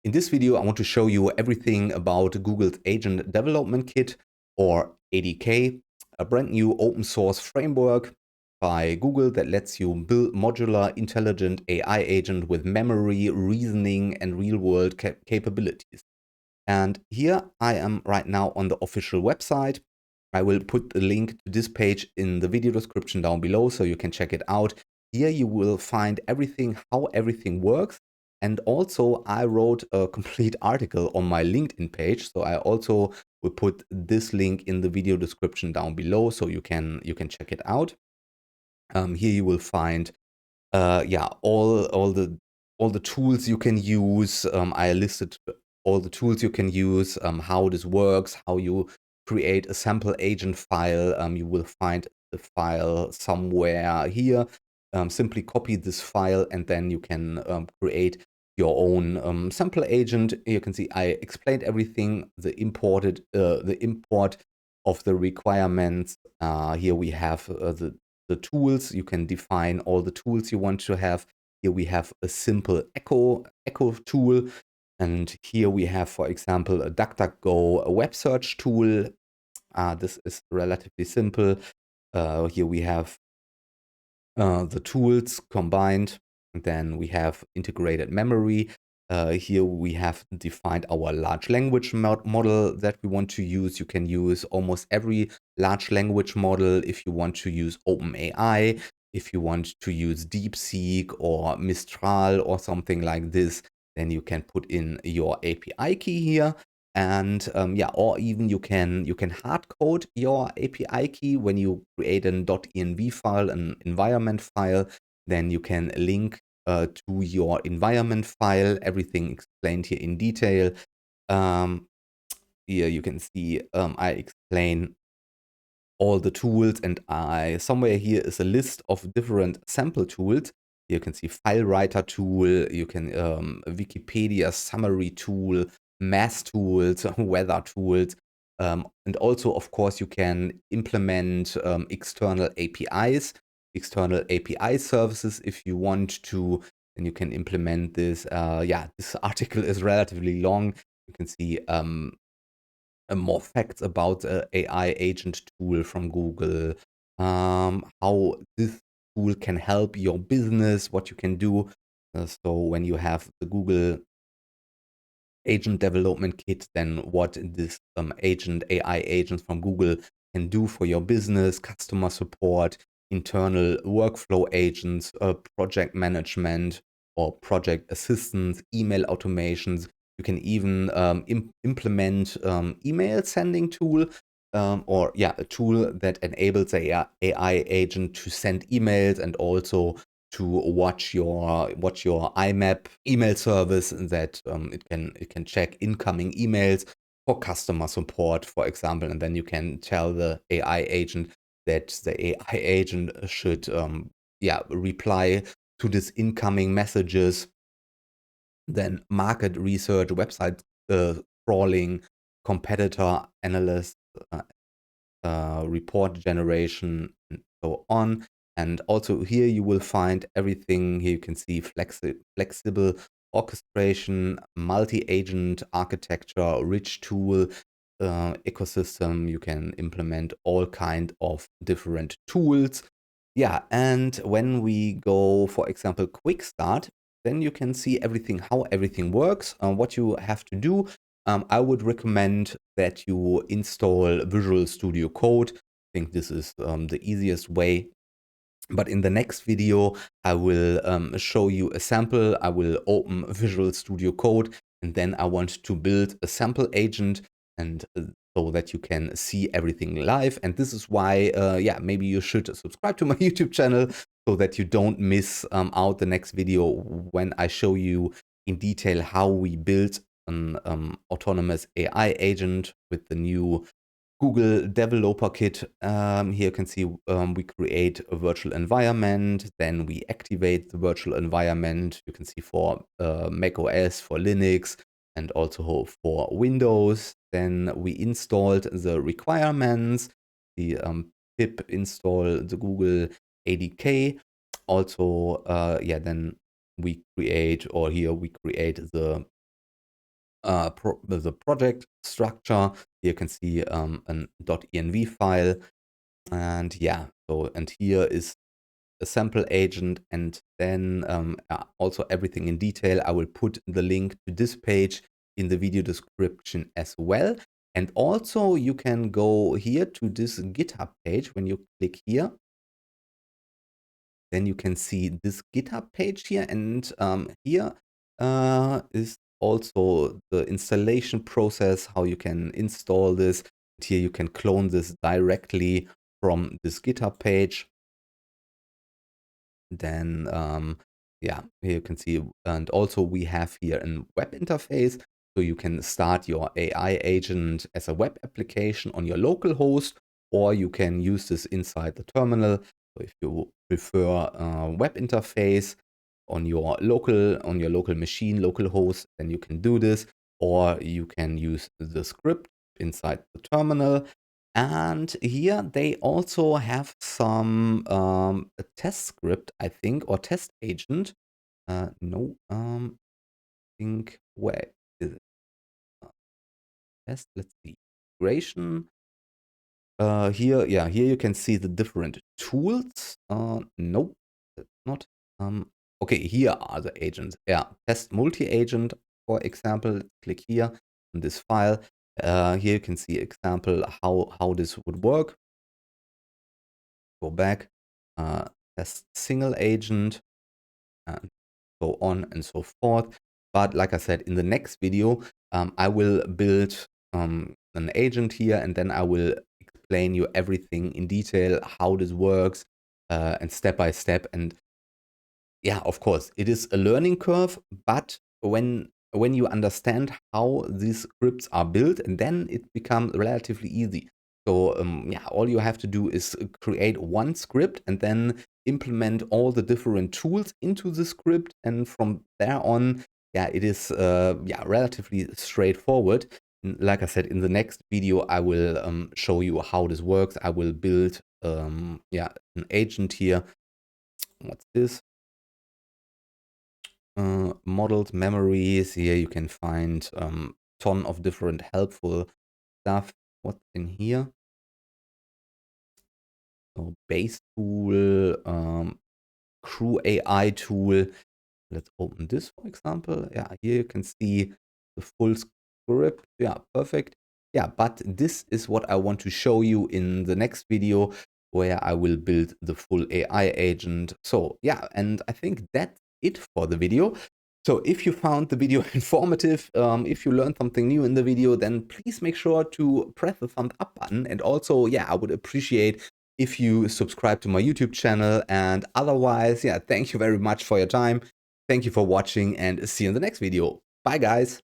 In this video, I want to show you everything about Google's Agent Development Kit, or ADK, a brand new open source framework by Google that lets you build modular, intelligent AI agent with memory, reasoning, and real-world capabilities. And here I am right now on the official website. I will put the link to this page in the video description down below so you can check it out. Here you will find everything, how everything works. And also I wrote a complete article on my LinkedIn page. So I also will put this link in the video description down below so you can check it out. Here you will find yeah, all the tools you can use. I listed all the tools you can use, how this works, how you create a sample agent file. You will find the file somewhere here. Simply copy this file and then you can create your own sample agent. You can see I explained everything, the import of the requirements. Here we have the tools. You can define all the tools you want to have. Here we have a simple echo tool. And here we have, for example, a DuckDuckGo web search tool. This is relatively simple. Here we have the tools combined. And then we have integrated memory. Here we have defined our large language model that we want to use. You can use almost every large language model if you want to use OpenAI, if you want to use DeepSeek or Mistral or something like this, then you can put in your API key here. And yeah, or even you can hard code your API key when you create an .env file, an environment file. Then you can link to your environment file. Everything explained here in detail. Here you can see I explain all the tools, and somewhere here is a list of different sample tools. You can see file writer tool, you can Wikipedia summary tool, math tools, weather tools, and also of course you can implement external APIs, external API services if you want to. And you can implement this. Yeah, this article is relatively long. You can see more facts about the AI agent tool from Google, how this tool can help your business, what you can do. So when you have the Google Agent Development Kit, then what this AI agent from Google can do for your business, customer support, internal workflow agents, project management or project assistance, email automations. You can even implement email sending tool, or yeah, a tool that enables a AI agent to send emails and also to watch your IMAP email service, that it can check incoming emails for customer support, for example, and then you can tell the AI agent that the AI agent should yeah, reply to this incoming messages. Then market research, website crawling, competitor analysis, report generation, and so on. And also here you will find everything. Here you can see flexible orchestration, multi-agent architecture, rich tool ecosystem. You can implement all kind of different tools. Yeah, and when we go, for example, quick start, then you can see everything, how everything works, what you have to do. I would recommend that you install Visual Studio Code. I think this is the easiest way. But in the next video, I will show you a sample. I will open Visual Studio Code, and then I want to build a sample agent, and so that you can see everything live. And this is why, yeah, maybe you should subscribe to my YouTube channel so that you don't miss out the next video when I show you in detail how we build an autonomous AI agent with the new Google Developer Kit. Here you can see we create a virtual environment, then we activate the virtual environment. You can see for Mac OS, for Linux, and also for Windows. Then we installed the requirements, the pip install the Google ADK. Also, yeah, then we create, or here we create the the project structure. Here you can see an .env file, and yeah, so and here is a sample agent, and then also everything in detail. I will put the link to this page in the video description as well. And also you can go here to this GitHub page. When you click here, then you can see this GitHub page here, and here is also the installation process, how you can install this. Here you can clone this directly from this GitHub page. Then yeah, here you can see, and also we have here a web interface, so you can start your AI agent as a web application on your local host, or you can use this inside the terminal. So if you prefer a web interface on your local machine, local host, then you can do this, or you can use the script inside the terminal. And here they also have some a test script, I think, or test agent. No, think, where is it? Test, let's see, integration. Here, yeah, here you can see the different tools. Nope, that's not. Okay, here are the agents. Yeah, test multi-agent, for example. Let's click here on this file. Here you can see example how this would work. Go back, test single agent, and so on and so forth. But like I said, in the next video, I will build an agent here, and then I will explain you everything in detail, how this works, and step by step. And yeah, of course, it is a learning curve, but when you understand how these scripts are built, and then it becomes relatively easy. So yeah, all you have to do is create one script and then implement all the different tools into the script, and from there on, yeah, it is yeah, relatively straightforward. And like I said, in the next video, I will show you how this works. I will build yeah, an agent here. What's this? Modeled memories. Here you can find ton of different helpful stuff. What's in here? So base tool, crew AI tool. Let's open this, for example. Yeah, here you can see the full script. Yeah, perfect. Yeah, but this is what I want to show you in the next video, where I will build the full AI agent. So yeah, and I think that's it for the video. So if you found the video informative, if you learned something new in the video, then please make sure to press the thumbs up button. And also, yeah, I would appreciate if you subscribe to my YouTube channel. And otherwise, yeah, thank you very much for your time. Thank you for watching, and see you in the next video. Bye, guys.